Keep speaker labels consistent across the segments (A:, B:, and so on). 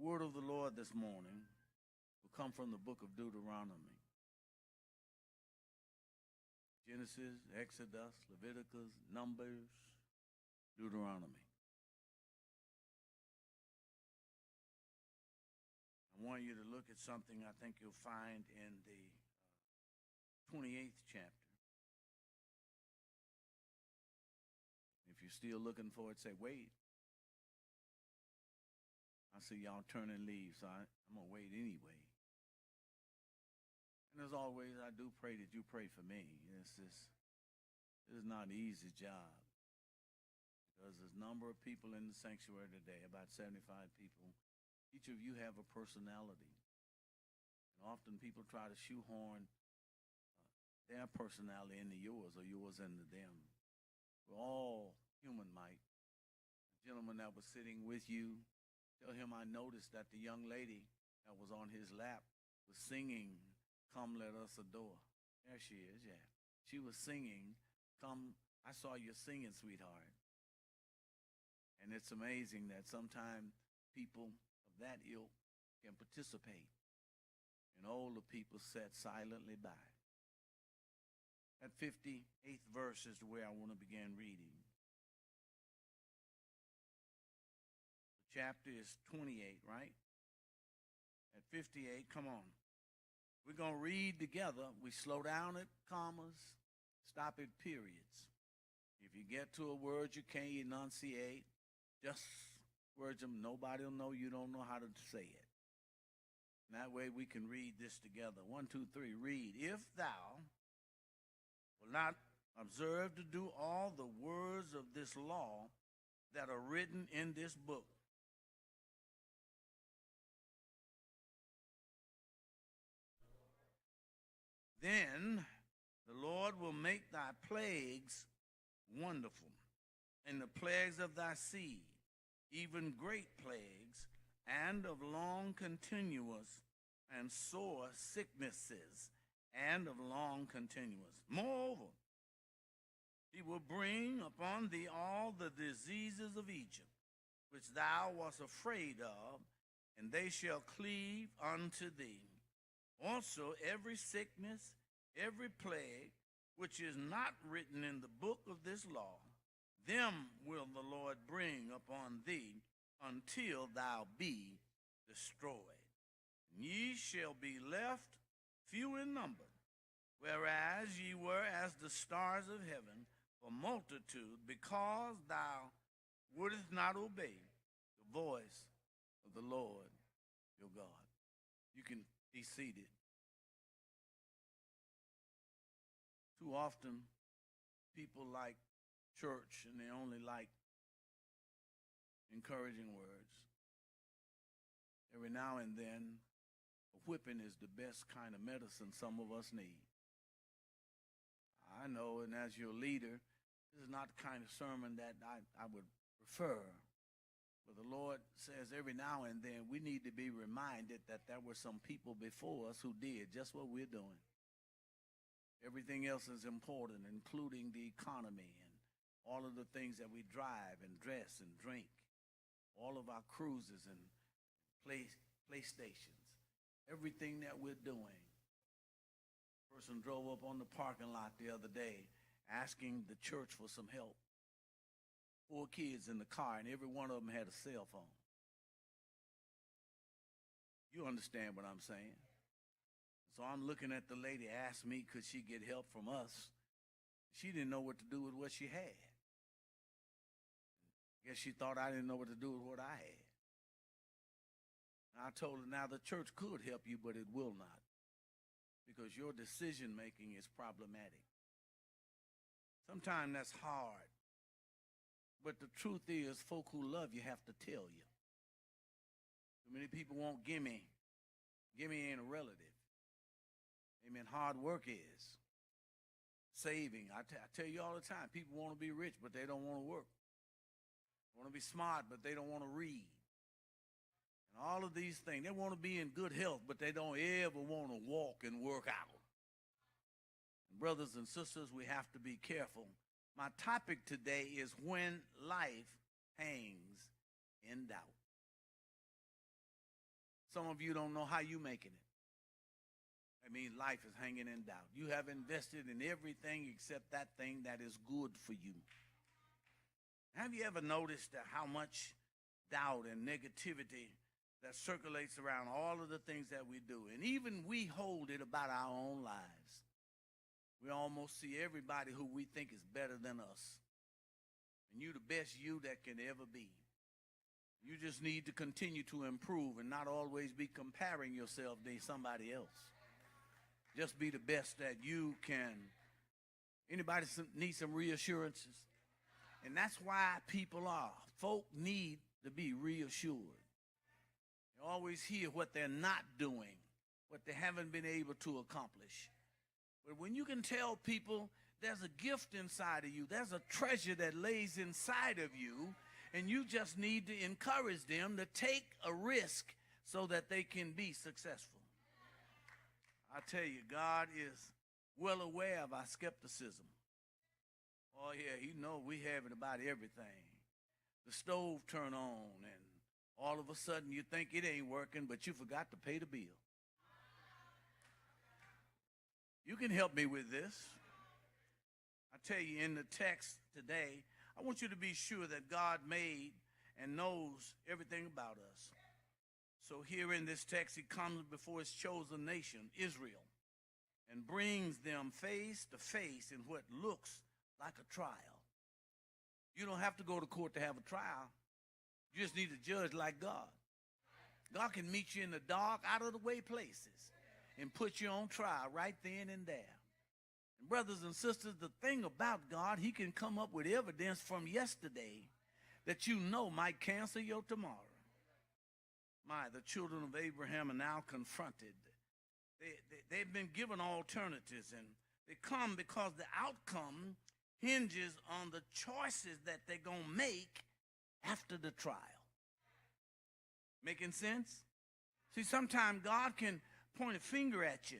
A: word of the Lord this morning will come from the book of Deuteronomy. Genesis, Exodus, Leviticus, Numbers, Deuteronomy. I want you to look at something I think you'll find in the 28th chapter. If you're still looking for it, say, wait. I see y'all turning leaves, so I'm going to wait anyway. And as always, I do pray that you pray for me. This is not an easy job because there's a number of people in the sanctuary today, about 75 people. Each of you have a personality. And often people try to shoehorn their personality into yours or yours into them. We're all human, Mike. The gentleman that was sitting with you, tell him I noticed that the young lady that was on his lap was singing, "Come Let Us Adore." There she is, yeah. She was singing, "Come, I saw you singing, sweetheart." And it's amazing that sometimes people of that ilk can participate, and older people sat silently by. That 58th verse is where I want to begin reading. The chapter is 28, right? At 58, come on. We're going to read together. We slow down at commas, stop at periods. If you get to a word you can't enunciate, just words them. Nobody will know you don't know how to say it. And that way we can read this together. 1, 2, 3, read. If thou will not observe to do all the words of this law that are written in this book, then the Lord will make thy plagues wonderful, and the plagues of thy seed, even great plagues, and of long continuous and sore sicknesses, and of long continuous. Moreover, he will bring upon thee all the diseases of Egypt, which thou wast afraid of, and they shall cleave unto thee. Also every sickness, every plague, which is not written in the book of this law, them will the Lord bring upon thee until thou be destroyed. And ye shall be left few in number, whereas ye were as the stars of heaven for multitude, because thou wouldest not obey the voice of the Lord your God. You can be seated. Too often, people like church and they only like encouraging words. Every now and then, a whipping is the best kind of medicine some of us need. I know, and as your leader, this is not the kind of sermon that I would prefer. But the Lord says every now and then we need to be reminded that there were some people before us who did just what we're doing. Everything else is important, including the economy and all of the things that we drive and dress and drink, all of our cruises and playstations, everything that we're doing. A person drove up on the parking lot the other day asking the church for some help. 4 kids in the car, and every one of them had a cell phone. You understand what I'm saying? So I'm looking at the lady, asked me, could she get help from us? She didn't know what to do with what she had. I guess she thought I didn't know what to do with what I had. And I told her, now the church could help you, but it will not, because your decision making is problematic. Sometimes that's hard. But the truth is, folk who love you have to tell you. Too many people want gimme. Gimme ain't a relative. Amen. Hard work is. Saving. I tell you all the time, people want to be rich, but they don't want to work. They want to be smart, but they don't want to read. And all of these things. They want to be in good health, but they don't ever want to walk and work out. And brothers and sisters, we have to be careful. My topic today is when life hangs in doubt. Some of you don't know how you're making it. I mean, life is hanging in doubt. You have invested in everything except that thing that is good for you. Have you ever noticed how much doubt and negativity that circulates around all of the things that we do? And even we hold it about our own lives. We almost see everybody who we think is better than us. And you the best you that can ever be. You just need to continue to improve and not always be comparing yourself to somebody else. Just be the best that you can. Anybody need some reassurances? And that's why people are. Folk need to be reassured. They always hear what they're not doing, what they haven't been able to accomplish. But when you can tell people there's a gift inside of you, there's a treasure that lays inside of you, and you just need to encourage them to take a risk so that they can be successful. I tell you, God is well aware of our skepticism. Oh, yeah, he knows we have it about everything. The stove turn on, and all of a sudden you think it ain't working, but you forgot to pay the bill. You can help me with this. I tell you, in the text today, I want you to be sure that God made and knows everything about us. So here in this text, he comes before his chosen nation, Israel, and brings them face to face in what looks like a trial. You don't have to go to court to have a trial. You just need to judge like God. God can meet you in the dark, out of the way places and put you on trial right then and there. And brothers and sisters, the thing about God, he can come up with evidence from yesterday that you know might cancel your tomorrow. The children of Abraham are now confronted. They've been given alternatives, and they come because the outcome hinges on the choices that they're going to make after the trial. Making sense? See, sometimes God can point a finger at you.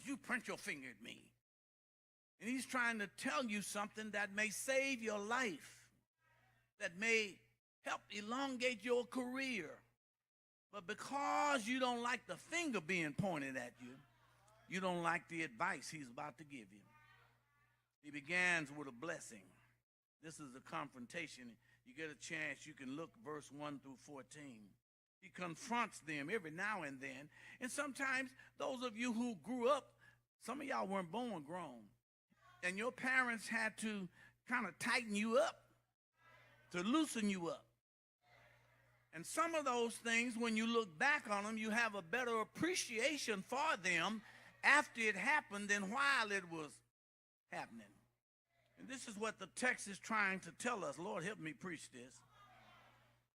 A: You point your finger at me. And he's trying to tell you something that may save your life, that may help elongate your career. But because you don't like the finger being pointed at you, you don't like the advice he's about to give you. He begins with a blessing. This is a confrontation. You get a chance, you can look verse 1 through 14. He confronts them every now and then. And sometimes those of you who grew up, some of y'all weren't born grown. And your parents had to kind of tighten you up, to loosen you up. And some of those things, when you look back on them, you have a better appreciation for them after it happened than while it was happening. And this is what the text is trying to tell us. Lord, help me preach this.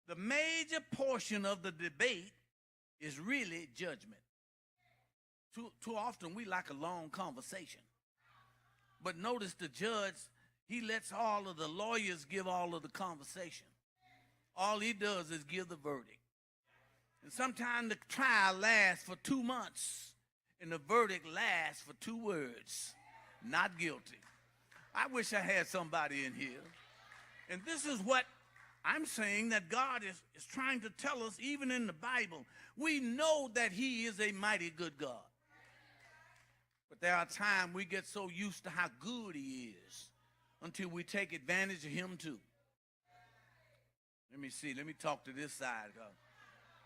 A: The major portion of the debate is really judgment. Too often we like a long conversation. But notice the judge, he lets all of the lawyers give all of the conversation. All he does is give the verdict. And sometimes the trial lasts for 2 months, and the verdict lasts for 2 words: not guilty. I wish I had somebody in here. And this is what I'm saying that God is trying to tell us, even in the Bible. We know that he is a mighty good God. But there are times we get so used to how good he is until we take advantage of him too. Let me see. Let me talk to this side.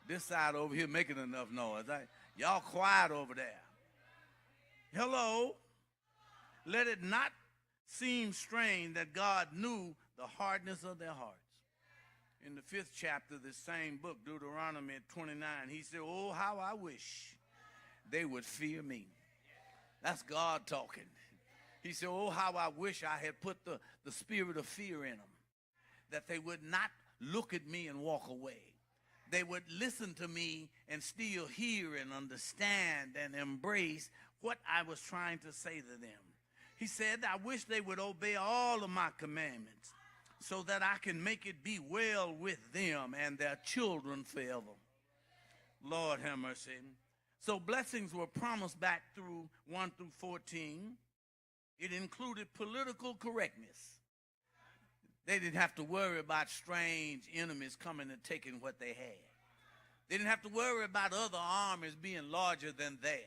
A: This side over here making enough noise. Y'all quiet over there. Hello. Let it not seem strange that God knew the hardness of their hearts. In the 5th chapter of this same book, Deuteronomy 29, he said, oh, how I wish they would fear me. That's God talking. He said, oh, how I wish I had put the spirit of fear in them, that they would not look at me and walk away. They would listen to me and still hear and understand and embrace what I was trying to say to them. He said, I wish they would obey all of my commandments so that I can make it be well with them and their children forever. Lord have mercy. So blessings were promised back through 1 through 14. It included political correctness. They didn't have to worry about strange enemies coming and taking what they had. They didn't have to worry about other armies being larger than theirs.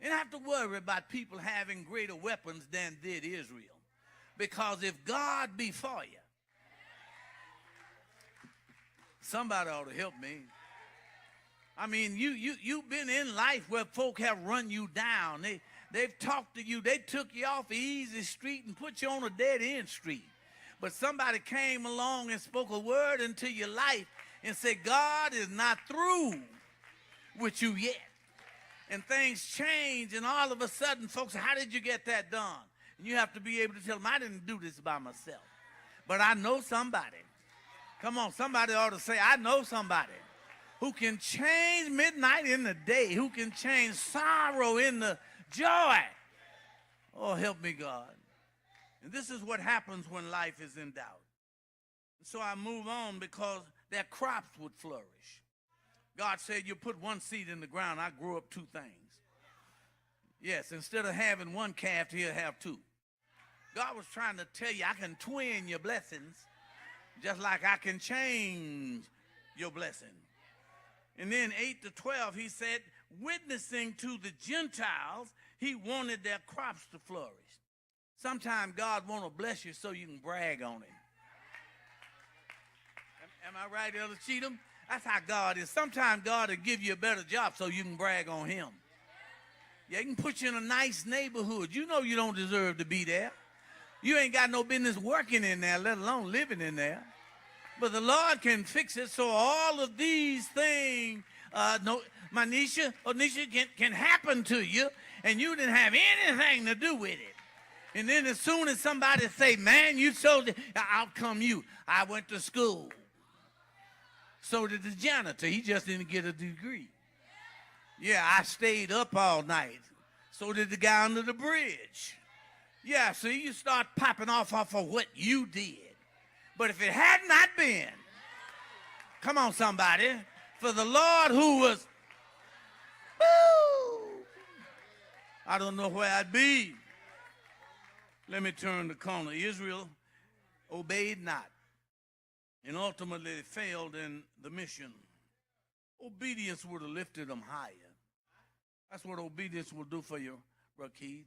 A: They didn't have to worry about people having greater weapons than did Israel. Because if God be for you, somebody ought to help me. I mean, you've been in life where folk have run you down. They've talked to you. They took you off the easy street and put you on a dead-end street. But somebody came along and spoke a word into your life and said, God is not through with you yet. And things change, and all of a sudden, folks, how did you get that done? And you have to be able to tell them, I didn't do this by myself. But I know somebody. Come on, somebody ought to say, I know somebody who can change midnight in the day, who can change sorrow into joy. Oh, help me, God. And this is what happens when life is in doubt. So I move on because their crops would flourish. God said, you put one seed in the ground, I grow up two things. Yes, instead of having one calf, he'll have two. God was trying to tell you, I can twin your blessings just like I can change your blessing. And then 8 to 12, he said, witnessing to the Gentiles, he wanted their crops to flourish. Sometimes God want to bless you so you can brag on him. Am I right, Elder Cheatham? That's how God is. Sometimes God will give you a better job so you can brag on him. Yeah, he can put you in a nice neighborhood. You know you don't deserve to be there. You ain't got no business working in there, let alone living in there. But the Lord can fix it so all of these things, Manisha, can happen to you, and you didn't have anything to do with it. And then as soon as somebody say, man, you sold it, out come you. I went to school. So did the janitor. He just didn't get a degree. Yeah, I stayed up all night. So did the guy under the bridge. Yeah, see, you start popping off of what you did. But if it had not been, come on, somebody, for the Lord who was, woo, I don't know where I'd be. Let me turn the corner. Israel obeyed not, and ultimately failed in the mission. Obedience would have lifted them higher. That's what obedience will do for you, Brother Keith.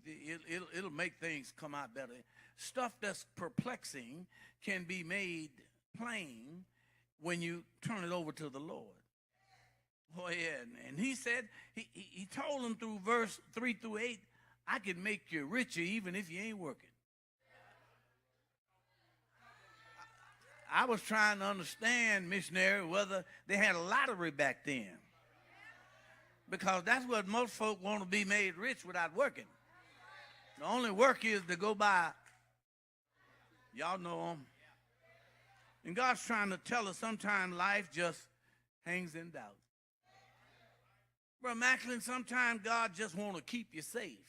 A: It'll make things come out better. Stuff that's perplexing can be made plain when you turn it over to the Lord. Oh, yeah. And he said, he told them through verse 3 through 8, I can make you richer even if you ain't working. I was trying to understand, missionary, whether they had a lottery back then. Because that's what most folk want to be made rich without working. The only work is to go by. Y'all know them. And God's trying to tell us sometimes life just hangs in doubt. Brother Macklin, sometimes God just want to keep you safe.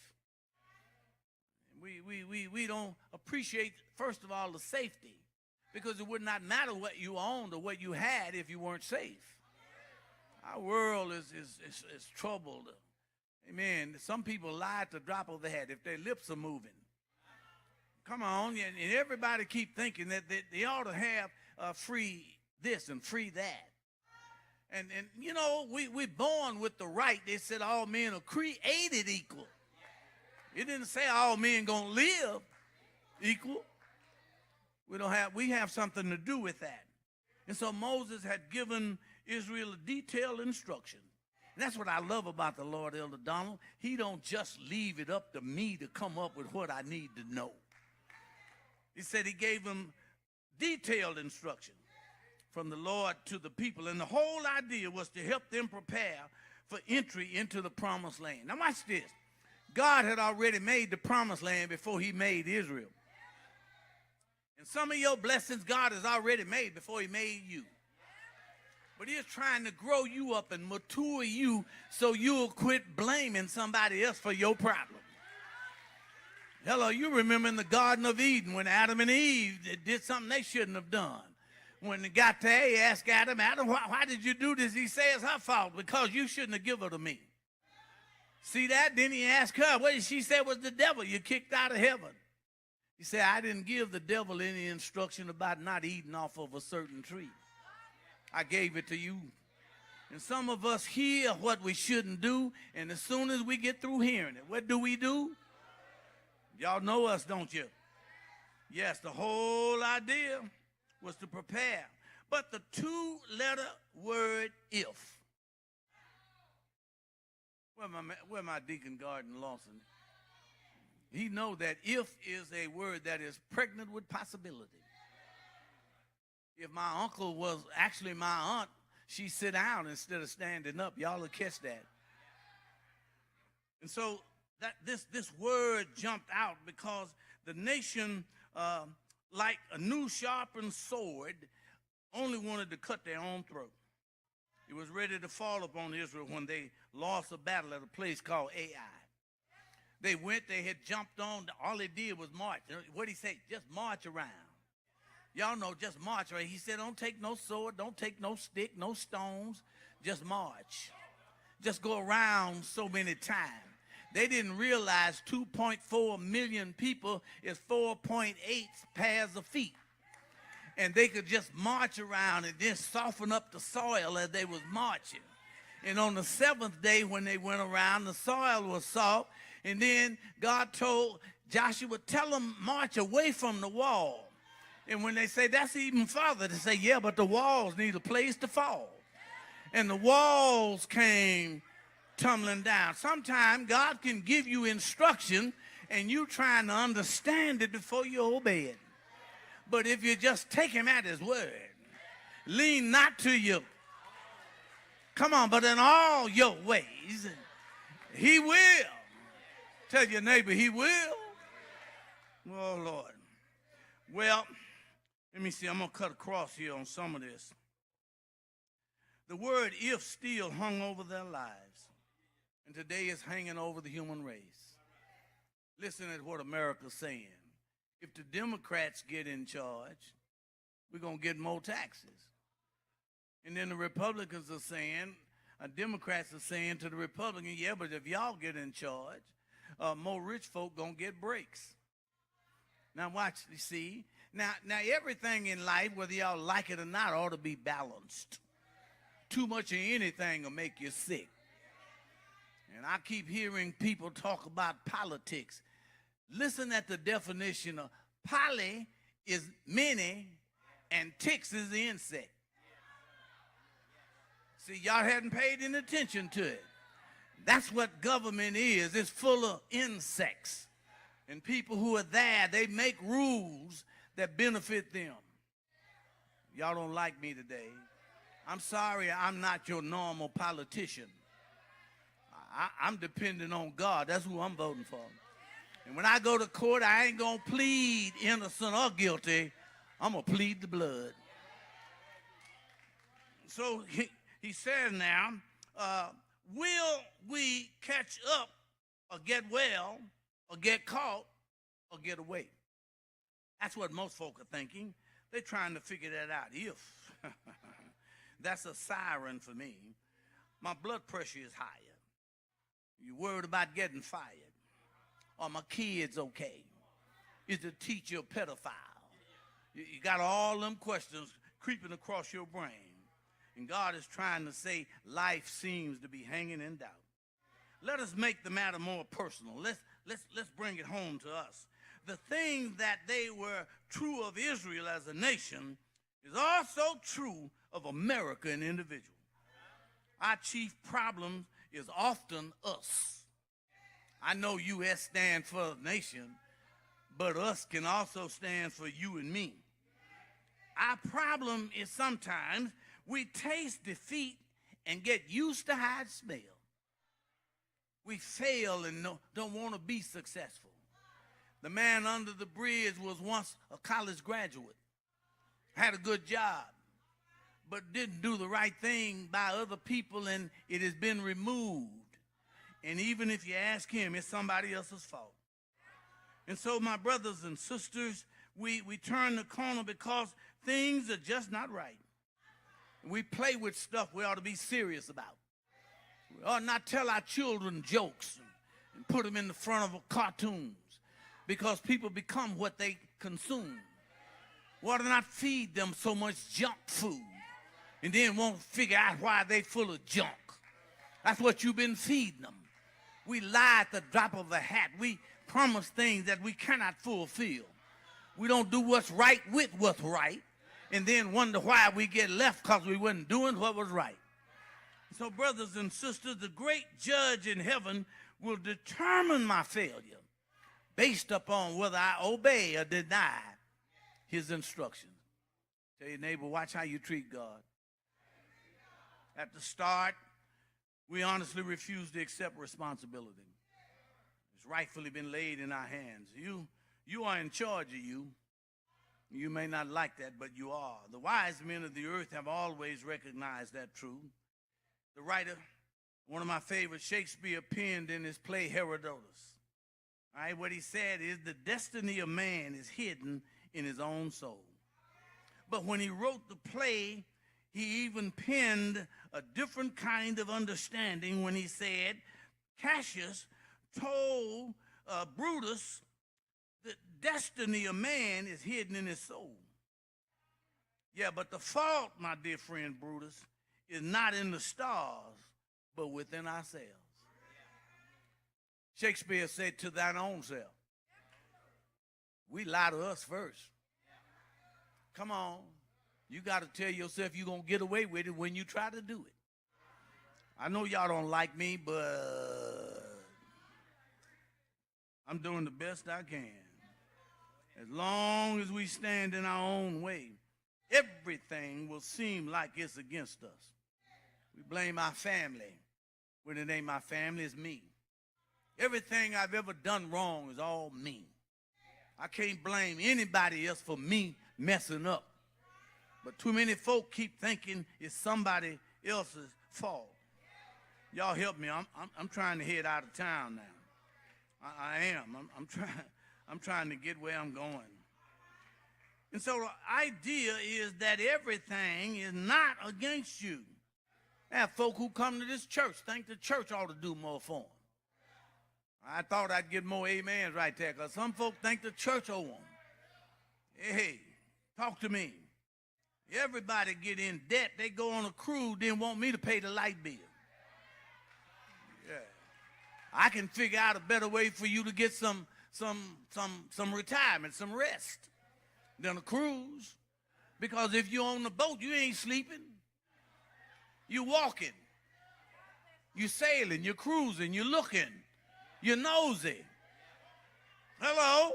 A: We don't appreciate, first of all, the safety. Because it would not matter what you owned or what you had if you weren't safe. Our world is troubled. Amen. Some people lie at the drop of the hat if their lips are moving. Come on. And everybody keep thinking that they ought to have free this and free that. And you know, we're born with the right. They said all men are created equal. It didn't say all men going to live equal. We have something to do with that. And so Moses had given Israel a detailed instruction. And that's what I love about the Lord, Elder Donald. He don't just leave it up to me to come up with what I need to know. He said he gave them detailed instruction from the Lord to the people. And the whole idea was to help them prepare for entry into the promised land. Now watch this. God had already made the promised land before he made Israel. And some of your blessings God has already made before he made you. But he's trying to grow you up and mature you so you'll quit blaming somebody else for your problem. Hello, you remember in the Garden of Eden when Adam and Eve did something they shouldn't have done. When they got there, he asked Adam, why did you do this? He said, it's her fault because you shouldn't have given her to me. See that? Then he asked her, what did she say was the devil you kicked out of heaven? He said, I didn't give the devil any instruction about not eating off of a certain tree. I gave it to you. And some of us hear what we shouldn't do, and as soon as we get through hearing it, what do? Y'all know us, don't you? Yes, the whole idea was to prepare. But the two-letter word if. Where my Deacon Garden Lawson? He know that if is a word that is pregnant with possibility. If my uncle was actually my aunt, she'd sit down instead of standing up. Y'all will catch that. And so that this word jumped out because the nation, like a new sharpened sword, only wanted to cut their own throat. It was ready to fall upon Israel when they lost a battle at a place called Ai. They went, they had jumped on, all they did was march. What did he say? Just march around. Y'all know, just march around. He said, don't take no sword, don't take no stick, no stones, just march. Just go around so many times. They didn't realize 2.4 million people is 4.8 pairs of feet. And they could just march around and then soften up the soil as they was marching. And on the seventh day when they went around, the soil was soft. And then God told Joshua, tell them march away from the wall. And when they say that's even farther, they say, yeah, but the walls need a place to fall. And the walls came tumbling down. Sometimes God can give you instruction and you trying to understand it before you obey it. But if you just take him at his word, lean not to you. Come on, but in all your ways, he will. Tell your neighbor, he will. Oh, Lord. Well, let me see. I'm going to cut across here on some of this. The word if still hung over their lives. And today it's hanging over the human race. Listen to what America's saying. If the Democrats get in charge, we're going to get more taxes. And then the Republicans are saying, Democrats are saying to the Republicans, yeah, but if y'all get in charge, more rich folk going to get breaks. Now watch, you see. Now everything in life, whether y'all like it or not, ought to be balanced. Too much of anything will make you sick. And I keep hearing people talk about politics. Listen at the definition of poly is many and ticks is the insect. See, y'all hadn't paid any attention to it. That's what government is. It's full of insects. And people who are there, they make rules that benefit them. Y'all don't like me today. I'm sorry I'm not your normal politician. I'm depending on God. That's who I'm voting for. And when I go to court, I ain't going to plead innocent or guilty. I'm going to plead the blood. So he says now, will we catch up or get well or get caught or get away? That's what most folk are thinking. They're trying to figure that out. If. That's a siren for me. My blood pressure is higher. You worried about getting fired? Are my kids okay? Is the teacher a pedophile? You got all them questions creeping across your brain. And God is trying to say life seems to be hanging in doubt. Let us make the matter more personal. Let's bring it home to us. The thing that they were true of Israel as a nation is also true of America an individual. Our chief problem is often us. I know U.S. stands for nation, but us can also stand for you and me. Our problem is sometimes we taste defeat and get used to how it smells. We fail and don't want to be successful. The man under the bridge was once a college graduate, had a good job, but didn't do the right thing by other people, and it has been removed. And even if you ask him, it's somebody else's fault. And so, my brothers and sisters, we turn the corner because things are just not right. We play with stuff we ought to be serious about. We ought not tell our children jokes and put them in the front of cartoons because people become what they consume. We ought to not feed them so much junk food and then won't figure out why they full of junk. That's what you've been feeding them. We lie at the drop of a hat. We promise things that we cannot fulfill. We don't do what's right with what's right, and then wonder why we get left because we wasn't doing what was right. So, brothers and sisters, the great judge in heaven will determine my failure based upon whether I obey or deny his instructions. Tell your neighbor, watch how you treat God. At the start, we honestly refuse to accept responsibility. It's rightfully been laid in our hands. You are in charge of you. You may not like that, but you are. The wise men of the earth have always recognized that truth. The writer, one of my favorites, Shakespeare, penned in his play Herodotus. All right, what he said is the destiny of man is hidden in his own soul. But when he wrote the play, he even penned a different kind of understanding when he said, Cassius told Brutus, the destiny of man is hidden in his soul. Yeah, but the fault, my dear friend Brutus, is not in the stars, but within ourselves. Shakespeare said, to thine own self. We lie to us first. Come on. You got to tell yourself you're going to get away with it when you try to do it. I know y'all don't like me, but I'm doing the best I can. As long as we stand in our own way, everything will seem like it's against us. We blame our family when it ain't my family, it's me. Everything I've ever done wrong is all me. I can't blame anybody else for me messing up. But too many folk keep thinking it's somebody else's fault. Y'all help me. I'm trying to head out of town now. I am. I'm trying to get where I'm going. And so the idea is that everything is not against you. I have folk who come to this church think the church ought to do more for them. I thought I'd get more amens right there, because some folk think the church owe them. Hey, talk to me. Everybody get in debt. They go on a cruise, then want me to pay the light bill. Yeah. I can figure out a better way for you to get some retirement, some rest than a cruise. Because if you're on the boat, you ain't sleeping. You're walking. You're sailing. You're cruising. You're looking. You're nosy. Hello?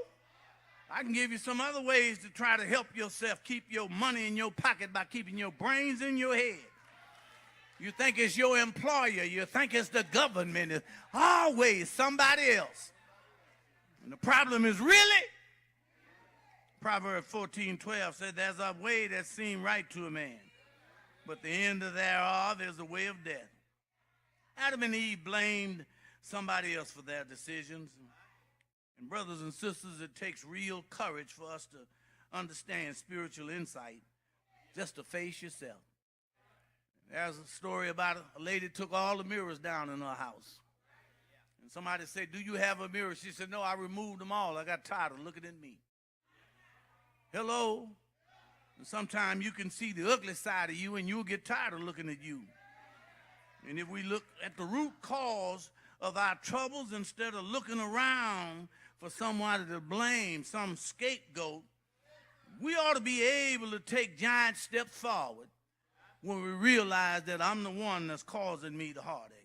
A: I can give you some other ways to try to help yourself keep your money in your pocket by keeping your brains in your head. You think it's your employer. You think it's the government. It's always somebody else. And the problem is really, Proverbs 14:12 said, there's a way that seems right to a man, but the end of thereof is the way of death. Adam and Eve blamed somebody else for their decisions. And brothers and sisters, it takes real courage for us to understand spiritual insight, just to face yourself. There's a story about a lady took all the mirrors down in her house. And somebody said, do you have a mirror? She said, no, I removed them all. I got tired of looking at me. Hello? And sometimes you can see the ugly side of you and you'll get tired of looking at you. And if we look at the root cause of our troubles instead of looking around for somebody to blame, some scapegoat, we ought to be able to take giant steps forward when we realize that I'm the one that's causing me the heartache.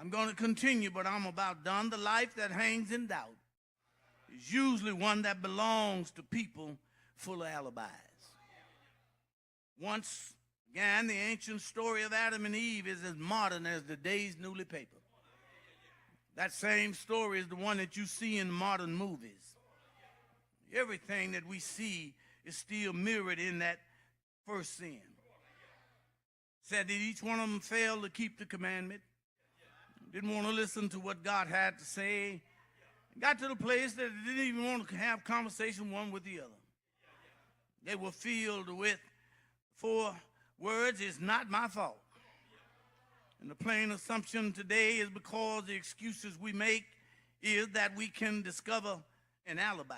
A: I'm going to continue, but I'm about done. The life that hangs in doubt is usually one that belongs to people full of alibis. Once again, the ancient story of Adam and Eve is as modern as the day's newly paper. That same story is the one that you see in modern movies. Everything that we see is still mirrored in that first sin. Said that each one of them failed to keep the commandment, didn't want to listen to what God had to say, got to the place that they didn't even want to have conversation one with the other. They were filled with 4 words, it's not my fault. And the plain assumption today is because the excuses we make is that we can discover an alibi.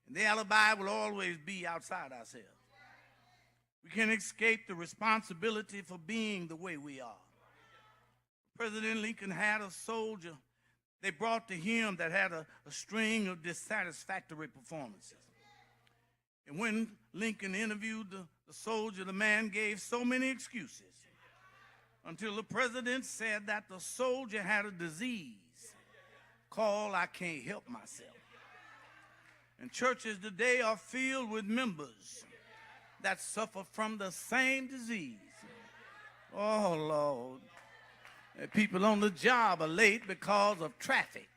A: And the alibi will always be outside ourselves. We can't escape the responsibility for being the way we are. President Lincoln had a soldier they brought to him that had a string of dissatisfactory performances. And when Lincoln interviewed the soldier, the man gave so many excuses until the president said that the soldier had a disease called "I can't help myself." And churches today are filled with members that suffer from the same disease. Oh, Lord. And people on the job are late because of traffic,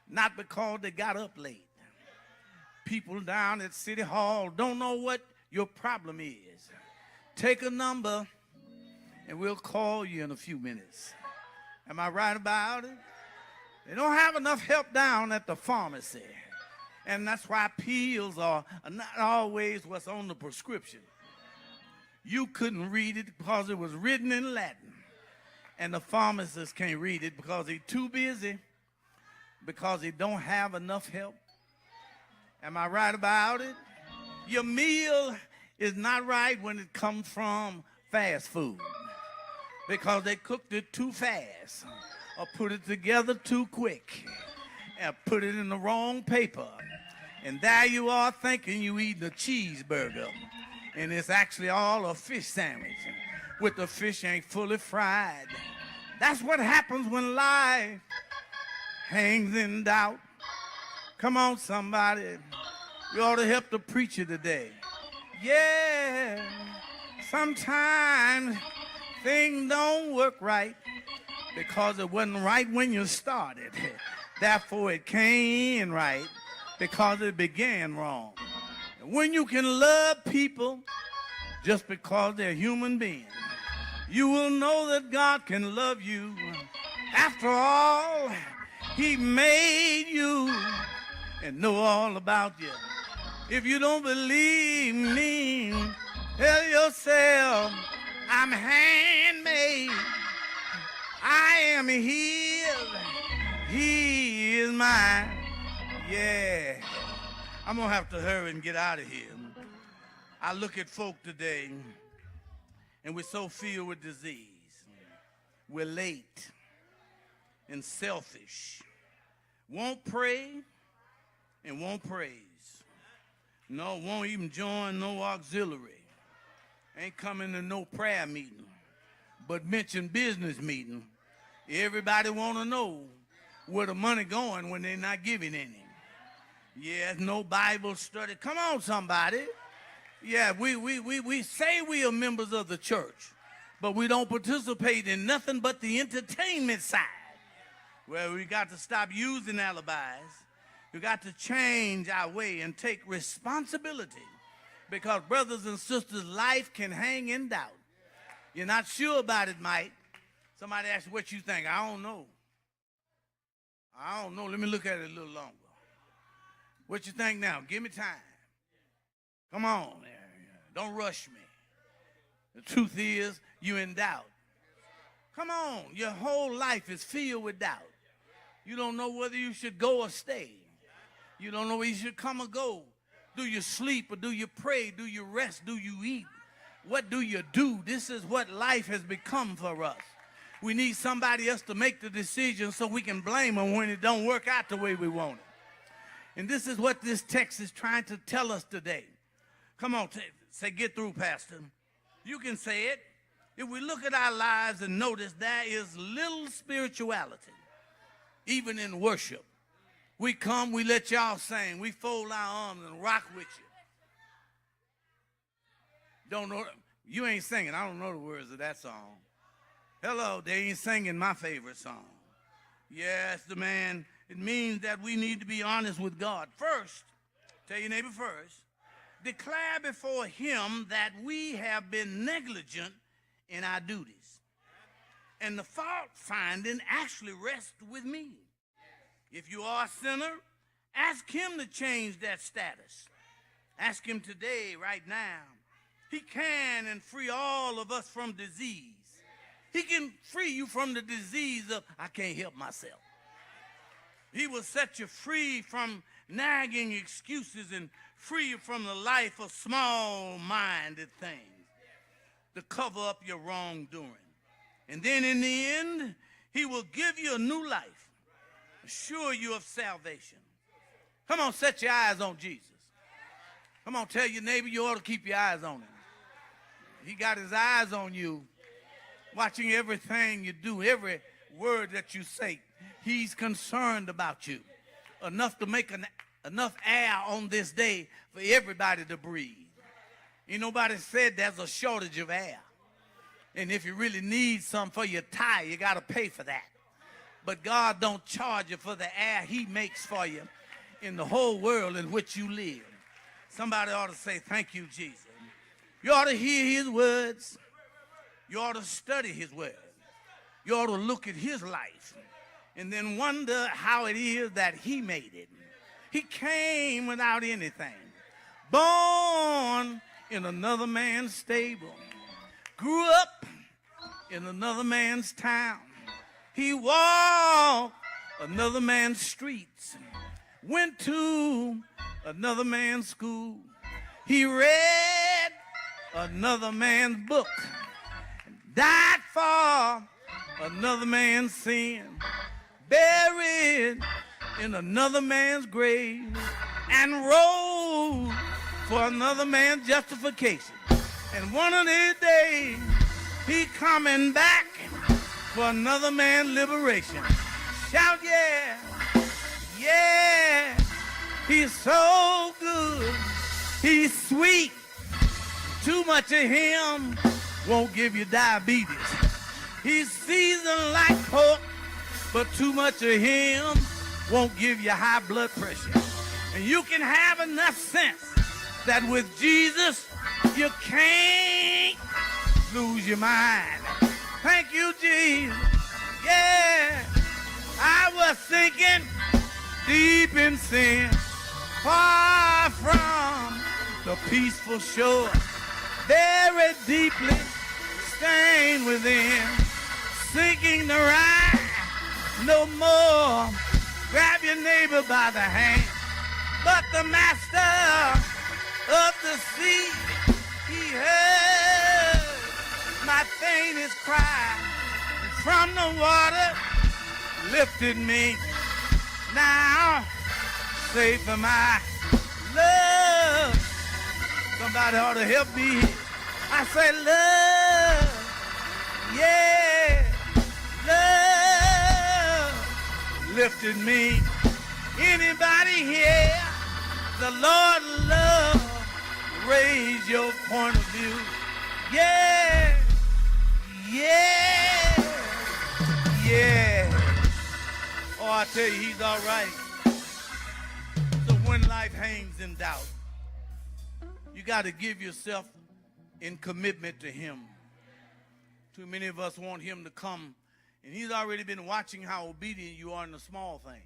A: not because they got up late. People down at City Hall don't know what your problem is. Take a number and we'll call you in a few minutes. Am I right about it? They don't have enough help down at the pharmacy. And that's why pills are not always what's on the prescription. You couldn't read it because it was written in Latin. And the pharmacist can't read it because he's too busy, because he don't have enough help. Am I right about it? Your meal is not right when it comes from fast food, because they cooked it too fast or put it together too quick and put it in the wrong paper. And there you are thinking you eating a cheeseburger, and it's actually all a fish sandwich with the fish ain't fully fried. That's what happens when life hangs in doubt. Come on, somebody. You ought to help the preacher today. Yeah, sometimes things don't work right because it wasn't right when you started. Therefore, it can't end right because it began wrong. And when you can love people just because they're human beings, you will know that God can love you. After all, He made you and know all about you. If you don't believe me, tell yourself, I'm handmade. I am His. He is mine. Yeah. I'm going to have to hurry and get out of here. I look at folk today, and we're so filled with disease. We're late and selfish. Won't pray and won't praise. No, won't even join no auxiliary. Ain't coming to no prayer meeting, but mention business meeting. Everybody want to know where the money going when they're not giving any. Yeah, no Bible study. Come on, somebody. Yeah, we say we are members of the church, but we don't participate in nothing but the entertainment side. Well, we got to stop using alibis. We got to change our way and take responsibility, because brothers and sisters, life can hang in doubt. You're not sure about it, Mike. Somebody asks what you think. I don't know. I don't know. Let me look at it a little longer. What you think now? Give me time. Come on. Don't rush me. The truth is, you're in doubt. Come on. Your whole life is filled with doubt. You don't know whether you should go or stay. You don't know whether you should come or go. Do you sleep or do you pray? Do you rest? Do you eat? What do you do? This is what life has become for us. We need somebody else to make the decision so we can blame them when it don't work out the way we want it. And this is what this text is trying to tell us today. Come on, say, get through, Pastor. You can say it. If we look at our lives and notice there is little spirituality, even in worship. We come, we let y'all sing. We fold our arms and rock with you. Don't know, you ain't singing. I don't know the words of that song. Hello, they ain't singing my favorite song. Yes, the man, it means that we need to be honest with God. First, tell your neighbor first, declare before Him that we have been negligent in our duties. And the fault finding actually rests with me. If you are a sinner, ask Him to change that status. Ask Him today, right now. He can and free all of us from disease. He can free you from the disease of, I can't help myself. He will set you free from nagging excuses and free you from the life of small-minded things. to cover up your wrongdoing. And then in the end, he will give you a new life, assure you of salvation. Come on, set your eyes on Jesus. Come on, tell your neighbor you ought to keep your eyes on him. He got his eyes on you, watching everything you do, every word that you say. He's concerned about you, enough to make enough air on this day for everybody to breathe. Ain't nobody said there's a shortage of air. And if you really need some for your tire, you got to pay for that. But God don't charge you for the air he makes for you in the whole world in which you live. Somebody ought to say, thank you, Jesus. You ought to hear his words. You ought to study his word. You ought to look at his life and then wonder how it is that he made it. He came without anything, born in another man's stable, grew up in another man's town. He walked another man's streets, went to another man's school. He read another man's book, died for another man's sin, buried in another man's grave, and rose for another man's justification. And one of these days, he coming back for another man's liberation. Shout, yeah, yeah. He's so good. He's sweet. Too much of him won't give you diabetes. He's seasoned like pork, but too much of him won't give you high blood pressure. And you can have enough sense that with Jesus, you can't lose your mind. Thank you, Jesus. Yeah, I was sinking deep in sin, far from the peaceful shore, very deeply stained within, sinking to rise no more. Grab your neighbor by the hand. But the master of the sea, he heard my faintest cry, and from the water lifted me. Now safe am I, love. Somebody ought to help me. I say love, yeah, love lifted me. Anybody here? The Lord love, raise your point of view. Yeah, yeah, yeah. Oh, I tell you, he's all right. So when life hangs in doubt, you got to give yourself in commitment to him. Too many of us want him to come, and he's already been watching how obedient you are in the small things.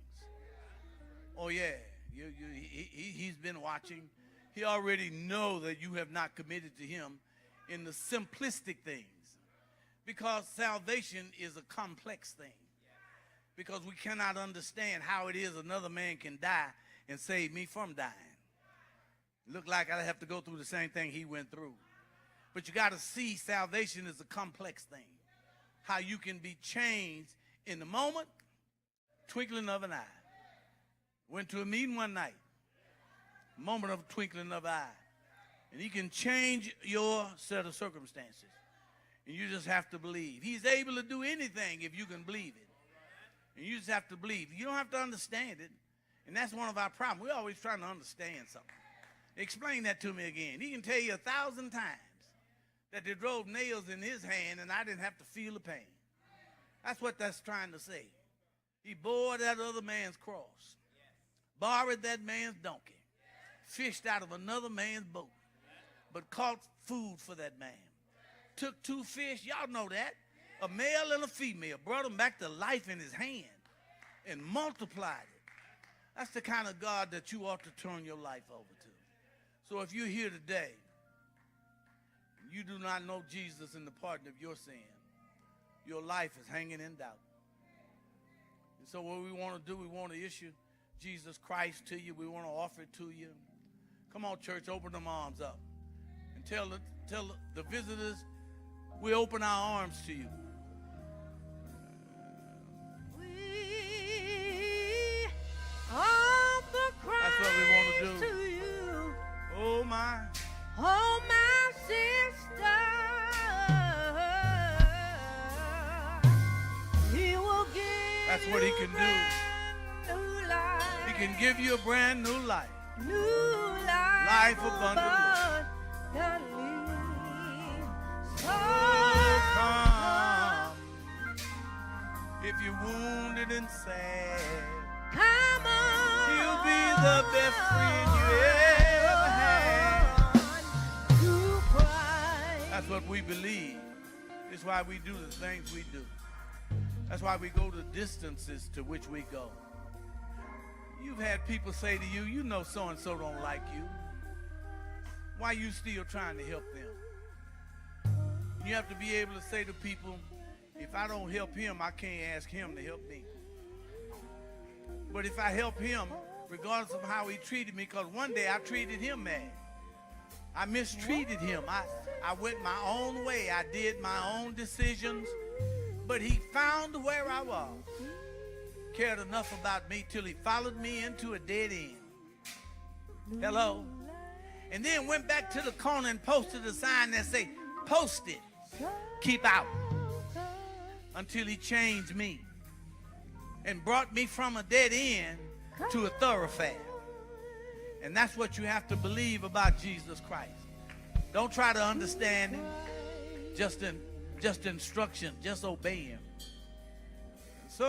A: Oh, yeah. He's been watching. He already knows that you have not committed to him in the simplistic things, because salvation is a complex thing, because we cannot understand how it is another man can die and save me from dying. Look like I have to go through the same thing he went through. But you got to see salvation is a complex thing, how you can be changed in the moment, twinkling of an eye. Went to a meeting one night, moment of twinkling of an eye. And he can change your set of circumstances. And you just have to believe. He's able to do anything if you can believe it. And you just have to believe. You don't have to understand it. And that's one of our problems. We're always trying to understand something. Explain that to me again. He can tell you 1,000 times that they drove nails in his hand and I didn't have to feel the pain. That's what that's trying to say. He bore that other man's cross, borrowed that man's donkey, fished out of another man's boat, but caught food for that man. Took 2 fish, y'all know that, a male and a female, brought them back to life in his hand and multiplied it. That's the kind of God that you ought to turn your life over to. So if you're here today, you do not know Jesus in the pardon of your sin, your life is hanging in doubt. And so what we want to do, we want to issue Jesus Christ to you. We want to offer it to you. Come on, church, open them arms up and tell the visitors We open our arms to you. That's what we want to do.
B: To you.
A: Oh my.
B: Oh my sister, he will give.
A: That's what he can do.
B: New life.
A: He can give you a brand new life.
B: New life.
A: Life abundantly.
B: So
A: come. If you're wounded and sad,
B: come on.
A: he'll be the best friend you ever had.
B: To cry.
A: That's what we believe. It's why we do the things we do. That's why we go the distances to which we go. You've had people say to you, you know so-and-so don't like you. Why you still trying to help them? You have to be able to say to people, if I don't help him, I can't ask him to help me. But if I help him, regardless of how he treated me, because one day I treated him bad. I mistreated him. I went my own way. I did my own decisions. But he found where I was. Cared enough about me till he followed me into a dead end. Hello? And then went back to the corner and posted a sign that say, post it. Keep out. Until he changed me and brought me from a dead end to a thoroughfare. And that's what you have to believe about Jesus Christ. Don't try to understand him. Just instruction. Just obey him. So